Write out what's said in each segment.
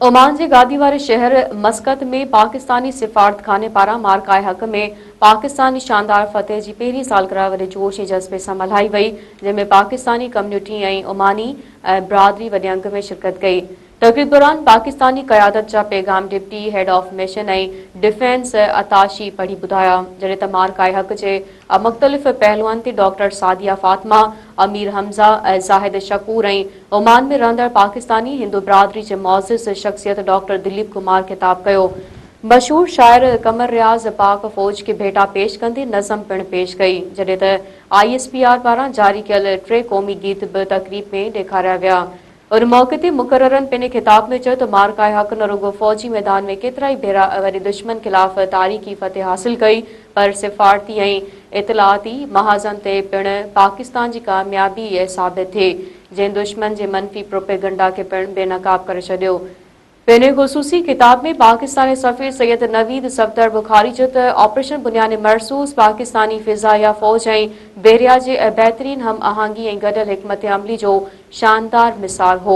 Oman जे गादी वारे शहर मस्कत में पाकिस्तानी सिफारतखाने पारां मार्काए हक़ में पाकिस्तानी शानदार फतेह जी पहिरीं सालगिरह वॾे जोश ऐं जज़्बे सां मल्हाई वई, जंहिं में पाकिस्तानी कम्युनिटी ऐं ओमानी बिरादरी वॾे अंग में शिरकत कई। तक़रीब दौरान पाकिस्तानी क़यादत जा पैगाम डिप्टी हेड ऑफ मिशन ऐं डिफेंस अताशी पढ़ी ॿुधाया, जॾहिं त मार्काए हक़ जे मुख़्तलिफ़ पहलुअनि ते डॉक्टर सादिया फातिमा, अमीर हमज़ा, ज़ाहिद शकूर ऐं ओमान में रहंदड़ पाकिस्तानी हिंदू बिरादरी जे मौज़िज़ शख़्सियत डॉक्टर दिलीप कुमार ख़िताब कयो। मशहूर शाइर कमर रियाज़ पाक फ़ौज खे भेटा पेश कंदे नज़म पिणु पेश कई, जॾहिं त ISPR पारां जारी कयल 3 क़ौमी गीत बि तक़रीब में ॾेखारिया विया। उन मौक़े ते मुक़ररनि पंहिंजे ख़िताब में चयो त मार्काए हक़ न रुॻो फ़ौजी मैदान में केतिरा ई भेरा वरी दुश्मन ख़िलाफ़ तारीख़ी फ़तेह हासिल कई, पर सिफ़ारती ऐं इतलाती महाज़नि ते पिणु पाकिस्तान जी कामयाबी साबित थिए, जंहिं दुश्मन जे मनफ़ी प्रोपेगंडा खे पिणु बेनक़ाब करे छॾियो। पंहिंजे ख़ुसूसी किताब में पाकिस्तानी सफ़ीर सैयद नवीद सफ़दर बुखारी चयो त ऑपरेशन बुनियाद मरसूस पाकिस्तानी फ़िज़ाइया फ़ौज ऐं बहरिया जे बहितरीन हम आहंगी ऐं गॾियल हिकमत अमली जो शानदार मिसाल हो।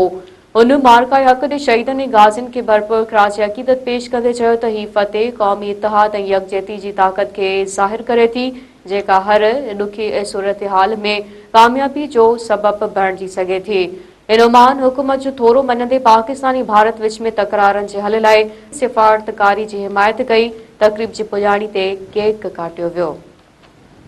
उन मार्काए हक़ ते शहीदनि ऐं गाज़ियुनि खे भरपूर ख़िराज अक़ीदत पेश कंदे चयो त हीउ फ़तेह क़ौमी इतिहाद ऐं यकजहती जी ताक़त खे ज़ाहिर करे थी, जेका हर ॾुखी सूरतहाल में कामयाबी जो सबबु बणिजी सघे थी। इन ओमान हुकूमत जो थोरो मञंदे पाकिस्तानी भारत विच में तकरारनि जे हल लाइ सिफ़ारतकारी जी हिमायत कई। तक़रीब जी पुॼाणी ते केक काटियो वियो।